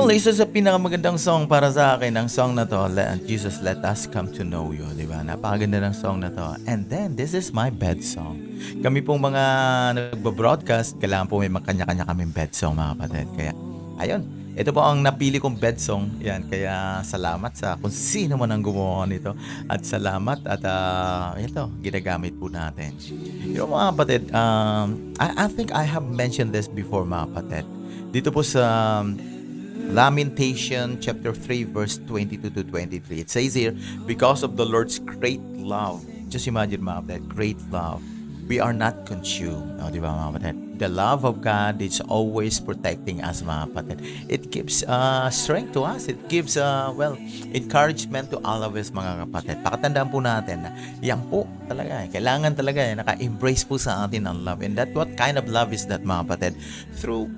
Well, isa sa pinakamagandang song para sa akin, ang song na to, Jesus Let Us Come to Know You, di ba? Napakaganda ng song na to. And then, this is my bed song. Kami pong mga nagbo-broadcast, kailangan po may kanya-kanya kaming bed song, mga kapatid. Kaya, ayun, ito po ang napili kong bed song. Yan, kaya salamat sa kung sino man ang gumawa nito. At salamat at ito, ginagamit po natin. You know, mga kapatid, I think I have mentioned this before, mga kapatid. Dito po sa Lamentation chapter 3 verse 22 to 23. It says here, because of the Lord's great love. Just imagine, mga kapatid, great love. We are not consumed. O, di ba, mga kapatid? The love of God is always protecting us, mga kapatid. It gives strength to us. It gives, encouragement to all of us, mga kapatid. Pakatandaan po natin na yan po talaga. Kailangan talaga, naka-embrace po sa atin ang love. And that what kind of love is that, mga kapatid? Through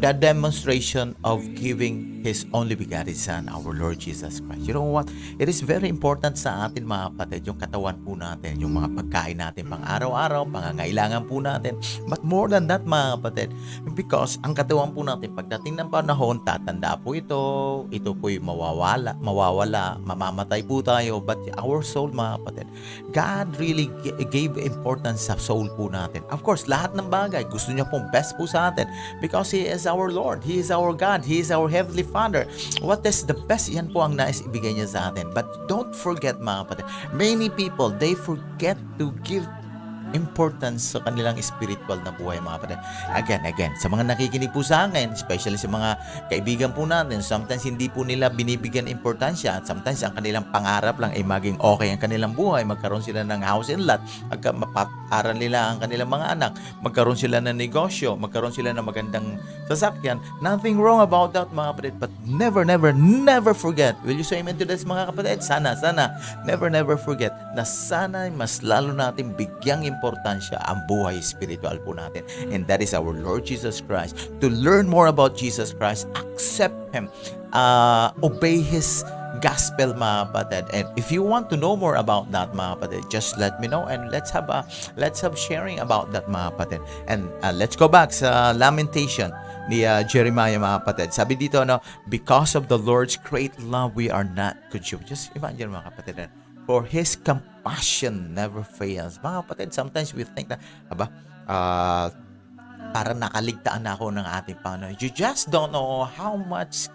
the demonstration of giving His only begotten Son, our Lord Jesus Christ. You know what? It is very important sa atin, mga kapatid, yung katawan po natin, yung mga pagkain natin pang araw-araw, pangangailangan po natin. But more than that, mga kapatid, because ang katawan po natin, pagdating ng panahon, tatanda po ito po'y mawawala, mamamatay po tayo. But our soul, mga kapatid, God really gave importance sa soul po natin. Of course, lahat ng bagay, gusto niya pong best po sa atin because He is our Lord. He is our God. He is our Heavenly Father. What is the best? Yan po ang nais ibigay niya sa atin. But don't forget, mga kapatid, many people, they forget to give importance sa kanilang spiritual na buhay, mga kapatid. Again, sa mga nakikinig po sa akin, especially sa mga kaibigan po natin, sometimes hindi po nila binibigyan importansya at sometimes ang kanilang pangarap lang ay maging okay ang kanilang buhay, magkaroon sila ng house and lot, mapaparal nila ang kanilang mga anak, magkaroon sila ng negosyo, magkaroon sila ng magandang sasakyan. Nothing wrong about that, mga kapatid, but never forget. Will you say amen to this, mga kapatid? Sana, never forget na sana mas lalo natin bigyang importansya ang buhay spiritual po natin. And that is our Lord Jesus Christ. To learn more about Jesus Christ, accept Him, obey His gospel, mga kapatid. And if you want to know more about that, mga kapatid, just let me know and let's have sharing about that, mga kapatid. And let's go back sa Lamentation ni Jeremiah, mga kapatid. Sabi dito, because of the Lord's great love, we are not consumed. Just imagine, mga kapatid, for His compassion never fails. Mga kapatid, sometimes we think na, parang nakaligtaan na ako ng ating Panginoon. You just don't know how much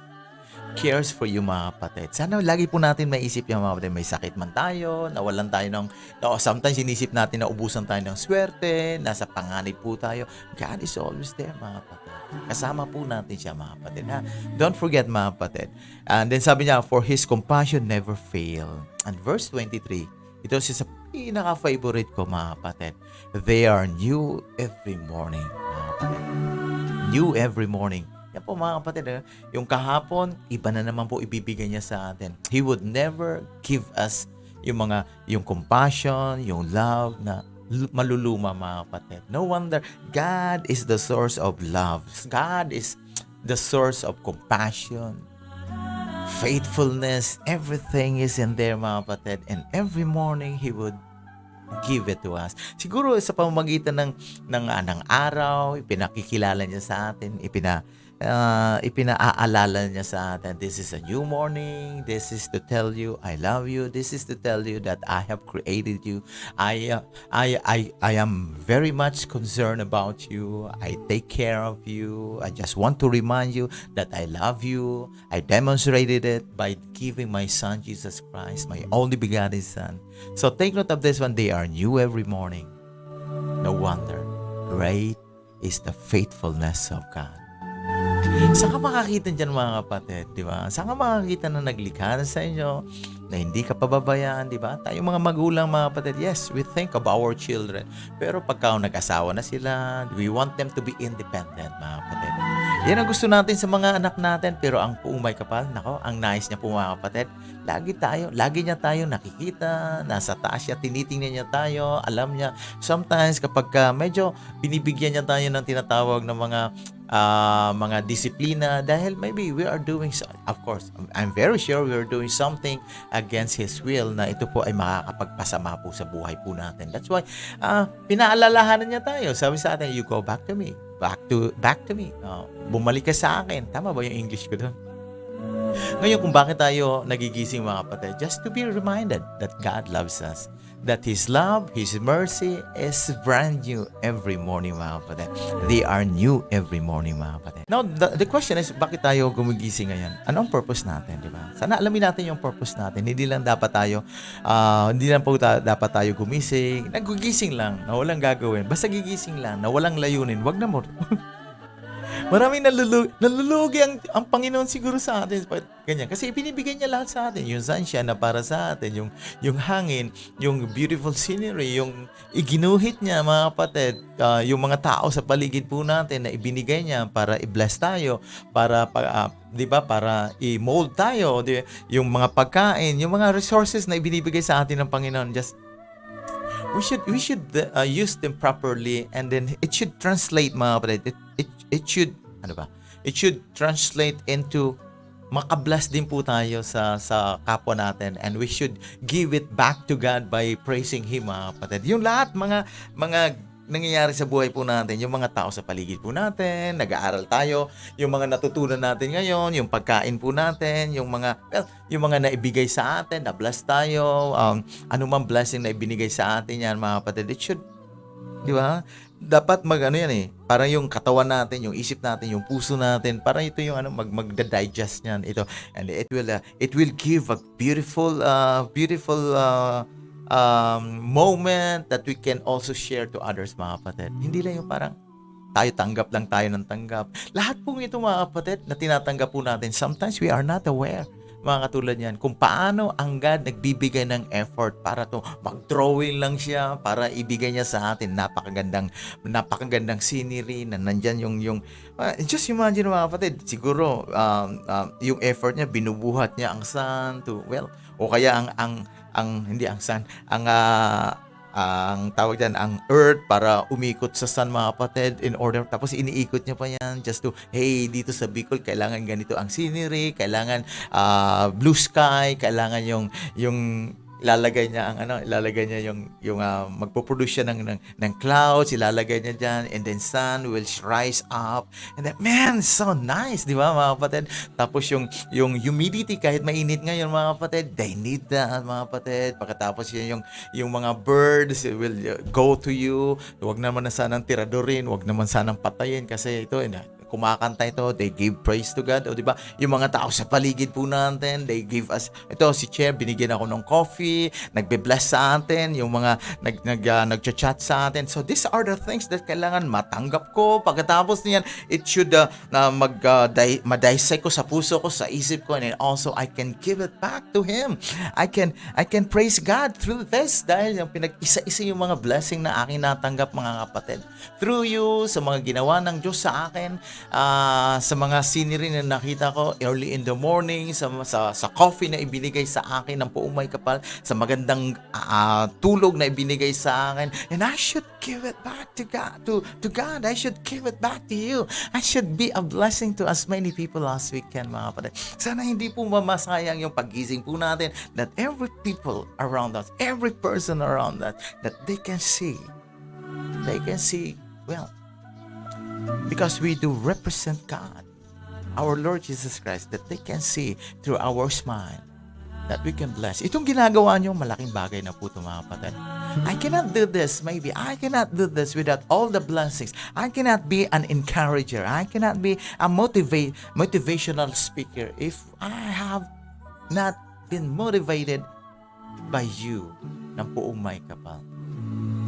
cares for you, mga kapatid. Sana lagi po natin maisip yung, mga kapatid, may sakit man tayo, nawalan tayo sometimes inisip natin na ubusan tayo ng swerte, nasa panganib po tayo. God is always there, mga kapatid. Kasama po natin siya, mga kapatid. Ha? Don't forget, mga kapatid. And then sabi niya, for His compassion never fail. And verse 23, ito siya sa pinaka-favorite ko, mga kapatid. They are new every morning, mga kapatid. New every morning. Yan po, mga kapatid, yung kahapon, iba na naman po ibibigay niya sa atin. He would never give us yung compassion, yung love na maluluma, mga kapatid. No wonder, God is the source of love. God is the source of compassion, faithfulness, everything is in there, mga kapatid. And every morning, He would give it to us. Siguro sa pamamagitan ng araw, ipinakikilala niya sa atin, ipinaalala niya sa atin, this is a new morning, this is to tell you I love you, this is to tell you that I have created you, I am very much concerned about you, I take care of you, I just want to remind you that I love you. I demonstrated it by giving my Son Jesus Christ, my only begotten Son. So take note of this one, they are new every morning. No wonder, great is the faithfulness of God. Saan ka makakita dyan, mga kapatid, di ba? Saan ka makakita na naglikha sa inyo, na hindi ka pababayaan, di ba? Tayong mga magulang, mga kapatid, yes, we think of our children. Pero pagka nag-asawa na sila, we want them to be independent, mga kapatid. Yan ang gusto natin sa mga anak natin, pero ang puumay kapal, nako, ang nice niya po, mga kapatid, lagi niya tayo nakikita, nasa taas siya, tinitingnan niya tayo, alam niya. Sometimes, kapag medyo binibigyan niya tayo ng tinatawag na mga disiplina, dahil maybe we are doing, of course, I'm very sure we are doing something against His will na ito po ay makakapagpasama po sa buhay po natin. That's why, pinaalalahanan niya tayo. Sabi sa atin, you go back to me. Back to me. Bumalik ka sa akin. Tama ba yung English ko doon? Ngayon, kung bakit tayo nagigising mga kapatid, just to be reminded that God loves us. That His love, His mercy is brand new every morning mga kapatid. They are new every morning mga kapatid. Now, the question is, bakit tayo gumigising ngayon? Ano ang purpose natin, di ba? Sana alamin natin yung purpose natin. Hindi lang po dapat tayo gumising. Nagugising lang, na walang gagawin. Basta gigising lang, na walang layunin. Wag na mo. Maraming nalulugi ang Panginoon siguro sa atin. Ganyan. Kasi ibinibigay niya lahat sa atin. Yung sunshine na para sa atin, yung hangin, yung beautiful scenery, yung iginuhit niya mga kapatid, yung mga tao sa paligid po natin na ibinigay niya para i-bless tayo, para 'di ba, para i-mold tayo, yung mga pagkain, yung mga resources na ibinibigay sa atin ng Panginoon. Just we should use them properly, and then it should translate mga kapatid. It should ano ba? It should translate into makabless din po tayo sa kapwa natin, and we should give it back to God by praising Him mga kapatid. Yung lahat mga nangyayari sa buhay po natin, yung mga tao sa paligid po natin, nag-aaral tayo, yung mga natutunan natin ngayon, yung pagkain po natin, yung mga naibigay sa atin, na-bless tayo, anumang blessing na ibinigay sa atin yan mga kapatid, it should, di ba? Dapat yan eh. Parang yung katawan natin, yung isip natin, yung puso natin, parang ito yung magda-digest niyan ito, and it will give a beautiful moment that we can also share to others mga kapatid. Hindi lang yung parang tanggap lang tayo ng tanggap. Lahat po ito mga kapatid na tinatanggap po natin, sometimes we are not aware mga katulad yan, kung paano ang God nagbibigay ng effort para to mag-drawing lang siya, para ibigay niya sa atin napakagandang scenery na nandyan just imagine mga kapatid, siguro yung effort niya, binubuhat niya ang sun o kaya hindi ang sun, ang tawag dyan, ang earth para umikot sa sun mga kapatid, tapos iniikot niya pa yan just to, hey, dito sa Bicol, kailangan ganito ang scenery, kailangan blue sky, kailangan yung ilalagay niya magpo-produce siya ng clouds, ilalagay niya diyan, and then sun will rise up, and then man, so nice, di ba mga kapatid? Tapos yung humidity, kahit mainit ngayon mga kapatid, they need that mga kapatid. Pagkatapos yung mga birds will go to you. Huwag naman na sanang tiradorin, huwag naman sanang patayin, kasi ito kumakanta ito, they give praise to God. O di ba? Yung mga tao sa paligid po natin, they give us, ito si Chair, binigyan ako ng coffee, nagbe-bless sa atin, yung mga nagcha-chat sa atin. So these are the things that kailangan matanggap ko. Pagkatapos niyan, it should ma-dissect ko sa puso ko, sa isip ko, and then also I can give it back to Him. I can praise God through this, dahil yung pinag-isa-isa yung mga blessing na aking natanggap mga kapatid. Through you, sa mga ginawa ng Diyos sa akin, sa mga scenery na nakita ko early in the morning, sa coffee na ibinigay sa akin ng Puong May Kapal, sa magandang tulog na ibinigay sa akin, and I should give it back to God. To God, I should give it back to you. I should be a blessing to as many people as we can mga kapatid. Sana hindi po mamasayang yung paggising po natin, that every people around us, every person around us, that they can see, well, because we do represent God, our Lord Jesus Christ, that they can see through our smile that we can bless. Itong ginagawa nyo, malaking bagay na po ito mga kapatid. I cannot do this without all the blessings. I cannot be an encourager. I cannot be a motivational speaker if I have not been motivated by you ng Puong May Kapal.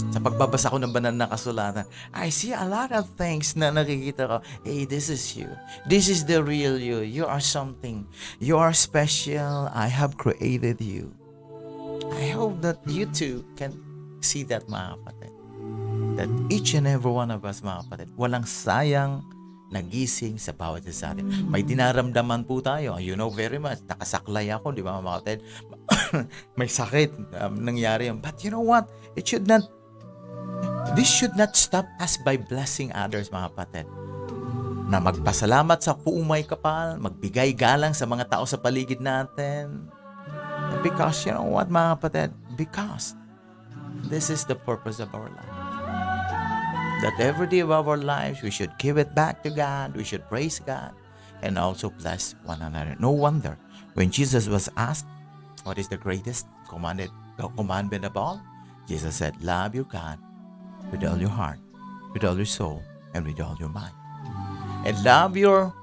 Sa pagbabasa ko ng banal na kasulatan, I see a lot of things na nakikita ko. Hey, this is you. This is the real you. You are something. You are special. I have created you. I hope that you too can see that mga kapatid. That each and every one of us mga kapatid, walang sayang nagising sa bawat isa sa atin. May dinaramdaman po tayo. You know very much. Nakasaklay ako, di ba mga kapatid? May sakit nangyari yun. But you know what? This should not stop us by blessing others mga kapatid. Na magpasalamat sa Puong May Kapal, magbigay galang sa mga tao sa paligid natin. Because you know what mga kapatid? Because this is the purpose of our life. That every day of our lives, we should give it back to God. We should praise God. and also bless one another. No wonder when Jesus was asked, what is the greatest commandment of all? Jesus said, love your God with all your heart, with all your soul, and with all your mind. And love your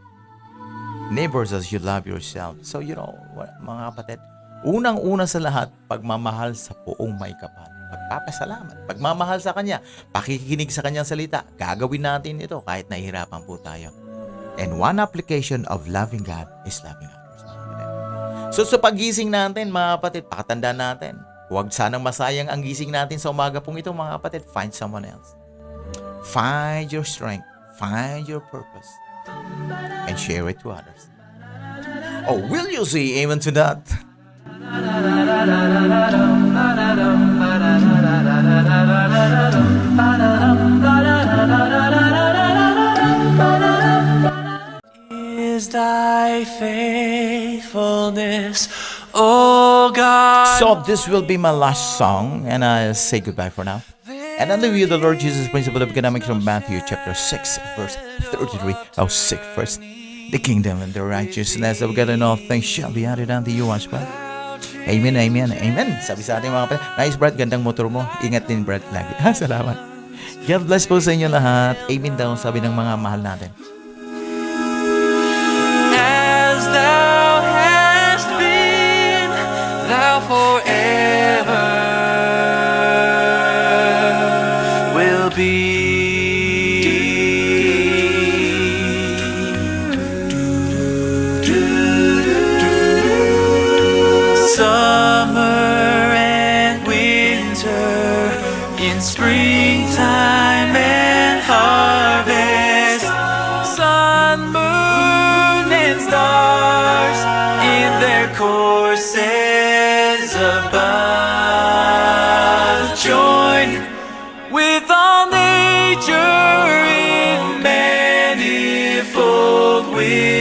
neighbors as you love yourself. So, mga kapatid, unang-una sa lahat, pagmamahal sa buong may kapal. Pagpapasalamat, pagmamahal sa Kanya, pakikinig sa Kanyang salita. Gagawin natin ito kahit nahihirapan po tayo. And one application of loving God is loving others. So sa pagising natin, mga kapatid, pakatandaan natin, huwag sanang masayang ang gising natin sa umaga pong ito, mga kapatid. Find someone else. Find your strength. Find your purpose. And share it to others. Oh, will you say amen to that? Is thy faithfulness, O God. So this will be my last song, and I'll say goodbye for now. And I leave you the Lord Jesus' principle of economics from Matthew chapter 6, verse 33. Oh, seek first the kingdom and the righteousness of God, and all things shall be added unto you as well. Amen, amen, amen. Sabi sa ating mga kapatid, nice Brad, gandang motor mo. Ingat din Brad lagi. Salamat. God bless po sa inyo lahat. Amen daw, sabi ng mga mahal natin. As thou hast been, thou forever will be. Summer and winter, in springtime and harvest, sun, moon, and stars in their courses above join with all nature in manifold wisdom.